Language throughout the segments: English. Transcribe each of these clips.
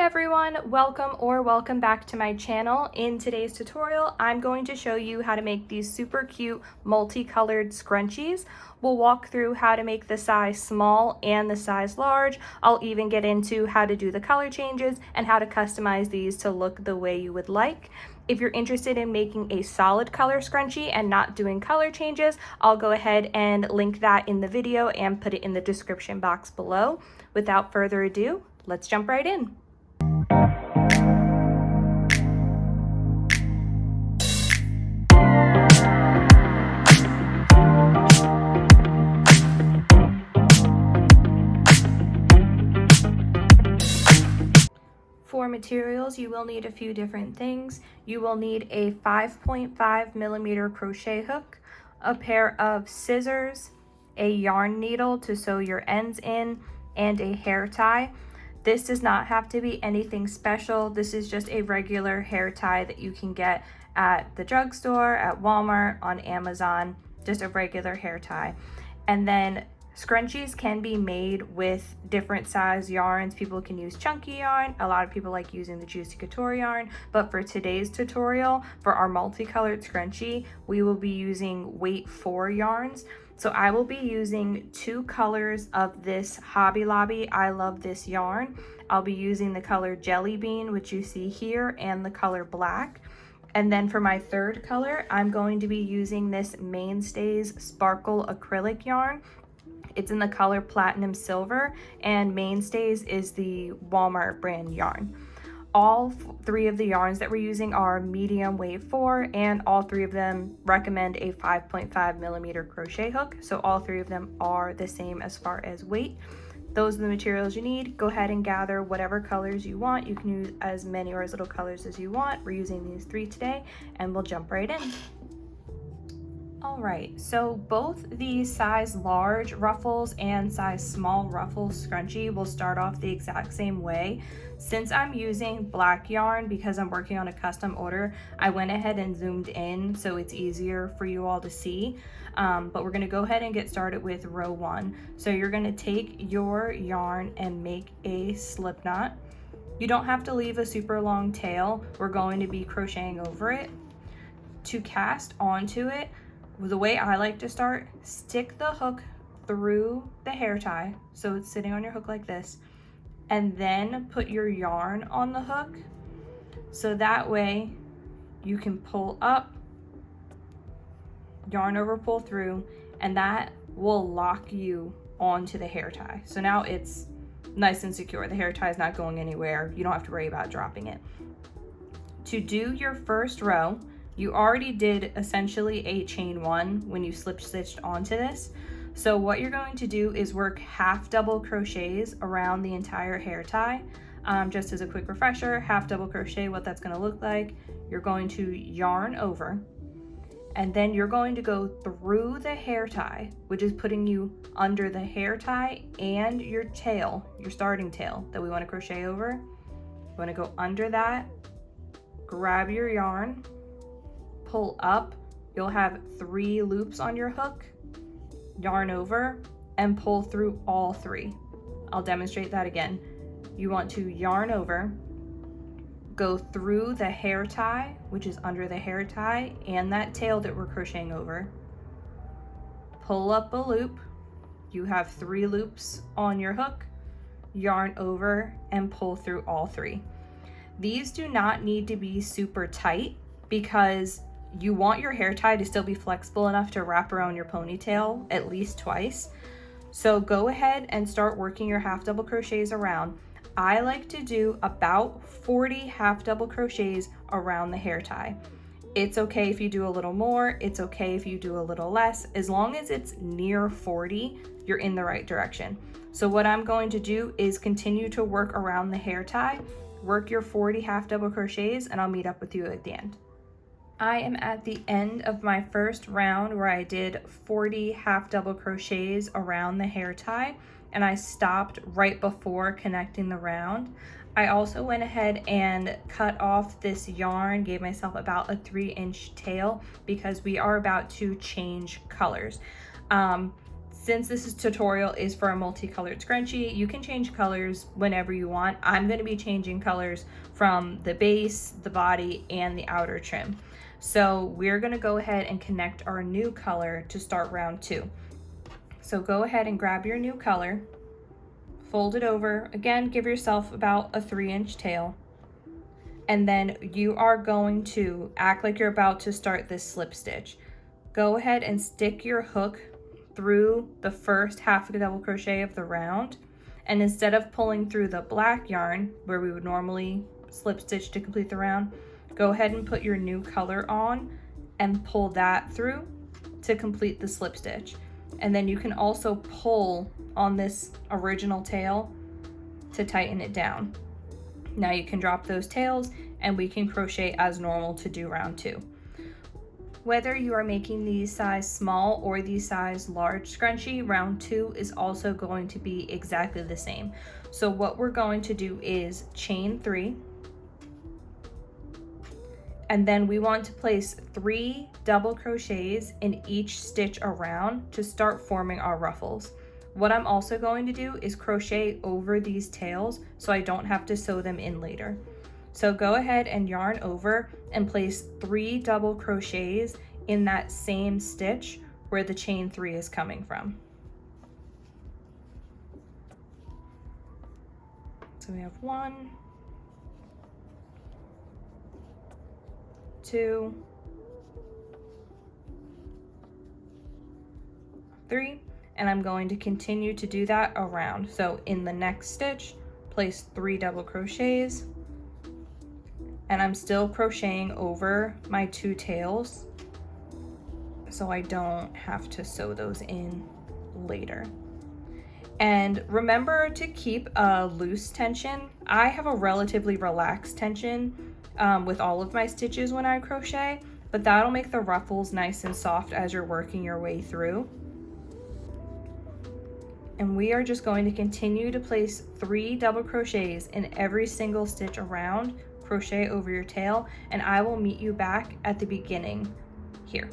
everyone, welcome back to my channel. In today's tutorial, I'm going to show you how to make these super cute multicolored scrunchies. We'll walk through how to make the size small and the size large. I'll even get into how to do the color changes and how to customize these to look the way you would like. If you're interested in making a solid color scrunchie and not doing color changes, I'll go ahead and link that in the video and put it in the description box below. Without further ado, let's jump right in. For materials, you will need a few different things. You will need a 5.5mm crochet hook, a pair of scissors, a yarn needle to sew your ends in, and a hair tie. This does not have to be anything special. This is just a regular hair tie that you can get at the drugstore, at Walmart, on Amazon, just a regular hair tie. And then scrunchies can be made with different size yarns. People can use chunky yarn. A lot of people like using the Juicy Couture yarn, but for today's tutorial, for our multicolored scrunchie, we will be using weight 4 yarns. So I will be using 2 colors of this Hobby Lobby I Love This yarn. I'll be using the color Jelly Bean, which you see here, and the color Black. And then for my third color, I'm going to be using this Mainstays Sparkle Acrylic yarn. It's in the color Platinum Silver, and Mainstays is the Walmart brand yarn. All 3 of the yarns that we're using are medium weight 4, and all 3 of them recommend a 5.5mm crochet hook. So all 3 of them are the same as far as weight. Those are the materials you need. Go ahead and gather whatever colors you want. You can use as many or as little colors as you want. We're using these 3 today, and we'll jump right in. All right, so both the size large ruffles and size small ruffles scrunchie will start off the exact same way. Since I'm using black yarn because I'm working on a custom order, I went ahead and zoomed in so it's easier for you all to see. But we're gonna go ahead and get started with row 1. So you're gonna take your yarn and make a slip knot. You don't have to leave a super long tail. We're going to be crocheting over it. To cast onto it, the way I like to start, stick the hook through the hair tie, so it's sitting on your hook like this, and then put your yarn on the hook, so that way you can pull up, yarn over, pull through, and that will lock you onto the hair tie. So now it's nice and secure. The hair tie is not going anywhere. You don't have to worry about dropping it. To do your first row, you already did essentially a chain 1 when you slip stitched onto this. So what you're going to do is work half double crochets around the entire hair tie. Just as a quick refresher, half double crochet, what that's going to look like, you're going to yarn over, and then you're going to go through the hair tie, which is putting you under the hair tie and your tail, your starting tail that we want to crochet over. You want to go under that, grab your yarn, pull up. You'll have 3 loops on your hook, yarn over, and pull through all 3. I'll demonstrate that again. You want to yarn over, go through the hair tie, which is under the hair tie and that tail that we're crocheting over, pull up a loop. You have 3 loops on your hook, yarn over, and pull through all 3. These do not need to be super tight because you want your hair tie to still be flexible enough to wrap around your ponytail at least twice. So go ahead and start working your half double crochets around. I like to do about 40 half double crochets around the hair tie. It's okay if you do a little more, it's okay if you do a little less. As long as it's near 40, you're in the right direction. So what I'm going to do is continue to work around the hair tie, work your 40 half double crochets, and I'll meet up with you at the end. I am at the end of my first round where I did 40 half double crochets around the hair tie, and I stopped right before connecting the round. I also went ahead and cut off this yarn, gave myself about a 3-inch tail because we are about to change colors. since this tutorial is for a multicolored scrunchie, you can change colors whenever you want. I'm going to be changing colors from the base, the body, and the outer trim. So we're going to go ahead and connect our new color to start round 2. So go ahead and grab your new color, fold it over. Again, give yourself about a 3-inch tail. And then you are going to act like you're about to start this slip stitch. Go ahead and stick your hook through the first half of the double crochet of the round, and instead of pulling through the black yarn where we would normally slip stitch to complete the round, go ahead and put your new color on and pull that through to complete the slip stitch. And then you can also pull on this original tail to tighten it down. Now you can drop those tails and we can crochet as normal to do round 2. Whether you are making these size small or these size large scrunchie, round 2 is also going to be exactly the same. So what we're going to do is chain 3, and then we want to place 3 double crochets in each stitch around to start forming our ruffles. What I'm also going to do is crochet over these tails so I don't have to sew them in later. So go ahead and yarn over and place 3 double crochets in that same stitch where the chain 3 is coming from. So we have 1, 2, 3, and I'm going to continue to do that around. So in the next stitch, place 3 double crochets, and I'm still crocheting over my 2 tails so I don't have to sew those in later. And remember to keep a loose tension. I have a relatively relaxed tension with all of my stitches when I crochet, but that'll make the ruffles nice and soft as you're working your way through. And we are just going to continue to place 3 double crochets in every single stitch around, crochet over your tail, and I will meet you back at the beginning here.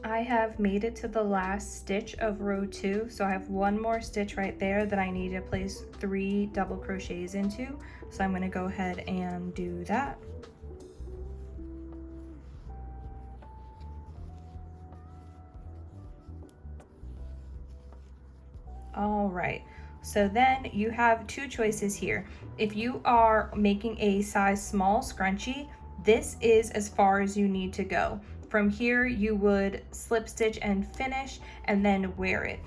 I have made it to the last stitch of row 2, so I have 1 more stitch right there that I need to place 3 double crochets into. So I'm going to go ahead and do that. All right, so then you have 2 choices here. If you are making a size small scrunchie, this is as far as you need to go. From here, you would slip stitch and finish and then wear it.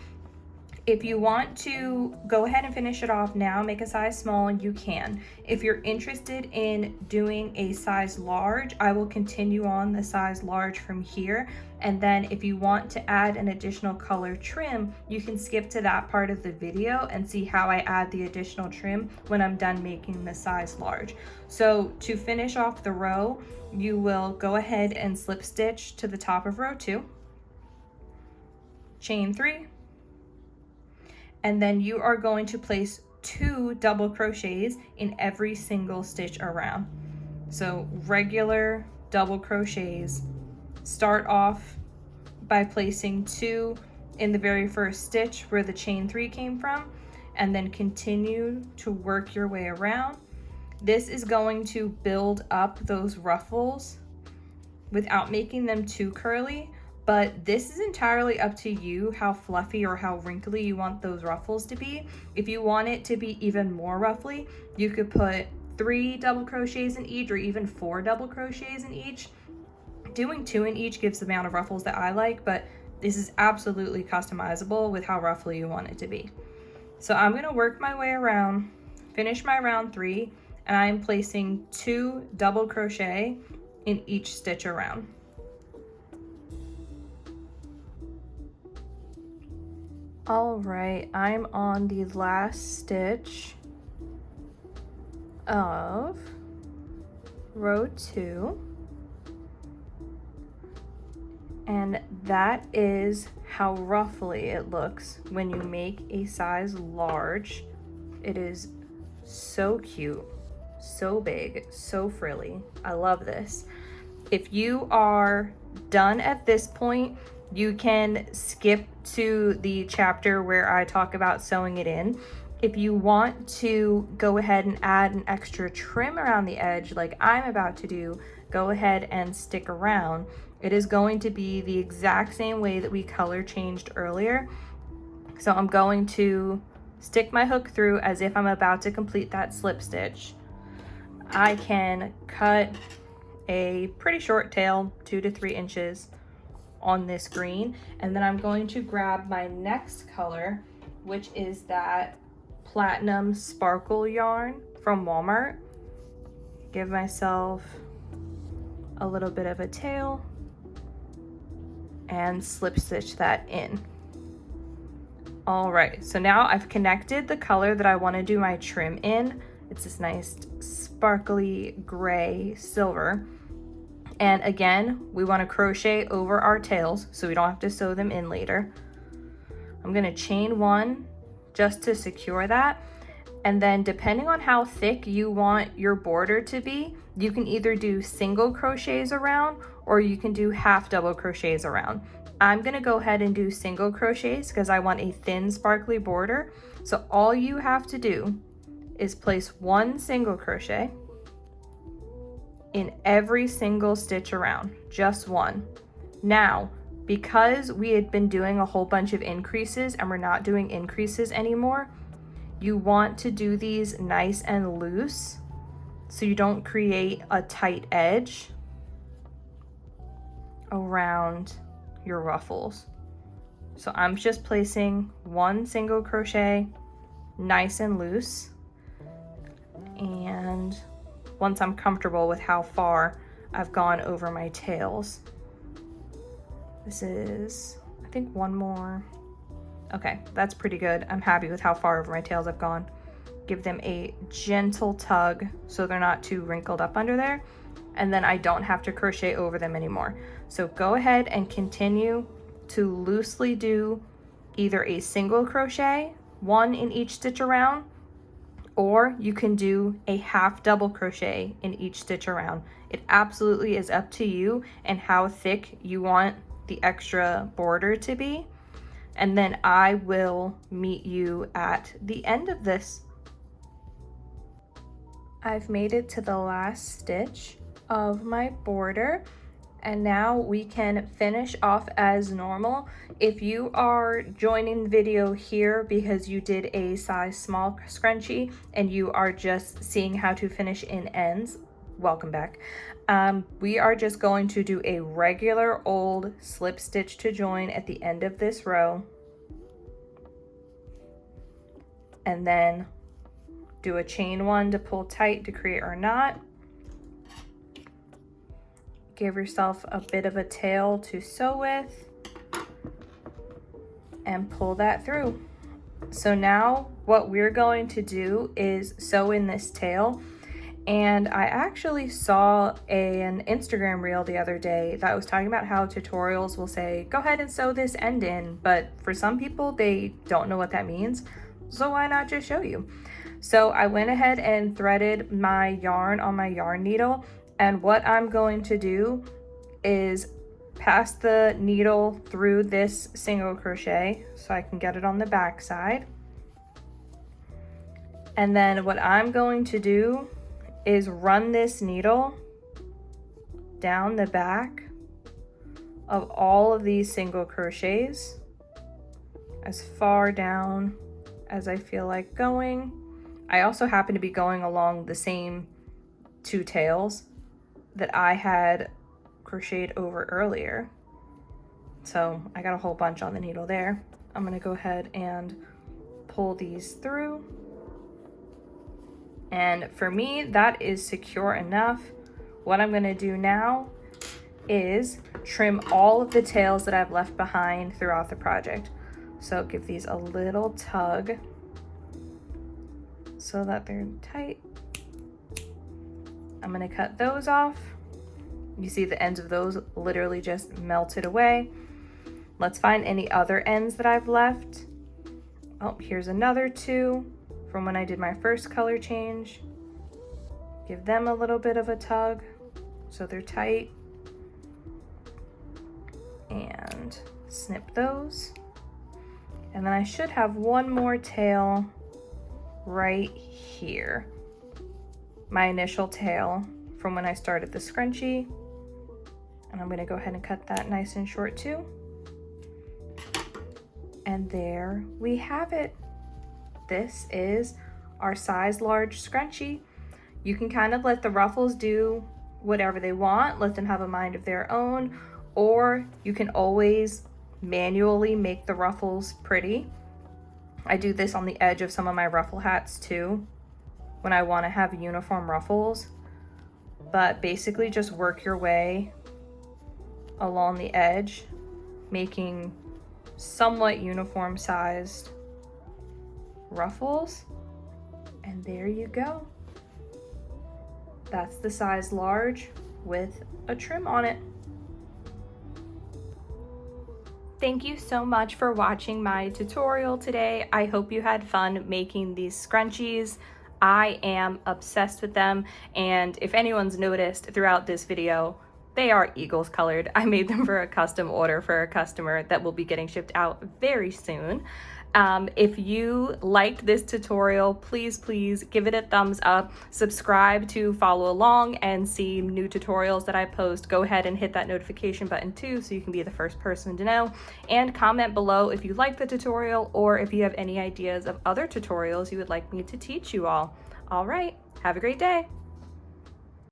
If you want to go ahead and finish it off now, make a size small, you can. If you're interested in doing a size large, I will continue on the size large from here. And then if you want to add an additional color trim, you can skip to that part of the video and see how I add the additional trim when I'm done making the size large. So to finish off the row, you will go ahead and slip stitch to the top of row 2, chain 3, and then you are going to place 2 double crochets in every single stitch around. So regular double crochets. Start off by placing 2 in the very first stitch where the chain 3 came from, and then continue to work your way around. This is going to build up those ruffles without making them too curly, but this is entirely up to you how fluffy or how wrinkly you want those ruffles to be. If you want it to be even more ruffly, you could put 3 double crochets in each or even 4 double crochets in each. Doing 2 in each gives the amount of ruffles that I like, but this is absolutely customizable with how ruffly you want it to be. So I'm gonna work my way around, finish my round 3, and I'm placing 2 double crochet in each stitch around. All right, I'm on the last stitch of row 2, and that is how ruffly it looks when you make a size large. It is so cute, so big, so frilly. I love this. If you are done at this point, You can skip to the chapter where I talk about sewing it in. If you want to go ahead and add an extra trim around the edge like I'm about to do, go ahead and stick around. It is going to be the exact same way that we color changed earlier. So I'm going to stick my hook through as if I'm about to complete that slip stitch. I can cut a pretty short tail, 2 to 3 inches on this green, and then I'm going to grab my next color, which is that platinum sparkle yarn from Walmart. Give myself a little bit of a tail and slip stitch that in. All right, so now I've connected the color that I want to do my trim in. It's this nice sparkly gray silver. And again, we want to crochet over our tails so we don't have to sew them in later. I'm going to chain 1 just to secure that. And then depending on how thick you want your border to be, you can either do single crochets around or you can do half double crochets around. I'm going to go ahead and do single crochets because I want a thin sparkly border. So all you have to do is place 1 single crochet in every single stitch around, just 1. Now, because we had been doing a whole bunch of increases and we're not doing increases anymore, you want to do these nice and loose so you don't create a tight edge around your ruffles. So I'm just placing 1 single crochet nice and loose, and once I'm comfortable with how far I've gone over my tails, this is, I think, 1 more. Okay, that's pretty good. I'm happy with how far over my tails I've gone. Give them a gentle tug so they're not too wrinkled up under there, and then I don't have to crochet over them anymore. So go ahead and continue to loosely do either a single crochet, 1 in each stitch around, or you can do a half double crochet in each stitch around. It absolutely is up to you and how thick you want the extra border to be. And then I will meet you at the end of this. I've made it to the last stitch of my border, and now we can finish off as normal. If you are joining the video here because you did a size small scrunchie and you are just seeing how to finish in ends, welcome back. We are just going to do a regular old slip stitch to join at the end of this row, and then do a chain 1 to pull tight to create our knot. Give yourself a bit of a tail to sew with and pull that through. So now what we're going to do is sew in this tail. And I actually saw an Instagram reel the other day that was talking about how tutorials will say, go ahead and sew this end in, but for some people, they don't know what that means. So why not just show you? So I went ahead and threaded my yarn on my yarn needle, and what I'm going to do is pass the needle through this single crochet so I can get it on the back side. And then what I'm going to do is run this needle down the back of all of these single crochets as far down as I feel like going. I also happen to be going along the same 2 tails that I had crocheted over earlier. So I got a whole bunch on the needle there. I'm gonna go ahead and pull these through. And for me, that is secure enough. What I'm gonna do now is trim all of the tails that I've left behind throughout the project. So give these a little tug so that they're tight. I'm gonna cut those off. You see the ends of those literally just melted away. Let's find any other ends that I've left. Oh, here's another 2 from when I did my first color change. Give them a little bit of a tug so they're tight. And snip those. And then I should have one more tail right here. My initial tail from when I started the scrunchie. And I'm gonna go ahead and cut that nice and short too. And there we have it. This is our size large scrunchie. You can kind of let the ruffles do whatever they want, let them have a mind of their own, or you can always manually make the ruffles pretty. I do this on the edge of some of my ruffle hats too, when I want to have uniform ruffles. But basically just work your way along the edge, making somewhat uniform sized ruffles. And there you go. That's the size large with a trim on it. Thank you so much for watching my tutorial today. I hope you had fun making these scrunchies. I am obsessed with them, and if anyone's noticed throughout this video, they are Eagles colored. I made them for a custom order for a customer that will be getting shipped out very soon. If you liked this tutorial, please give it a thumbs up, subscribe to follow along and see new tutorials that I post. Go ahead and hit that notification button too so you can be the first person to know, and comment below if you like the tutorial or if you have any ideas of other tutorials you would like me to teach you all. All right, have a great day.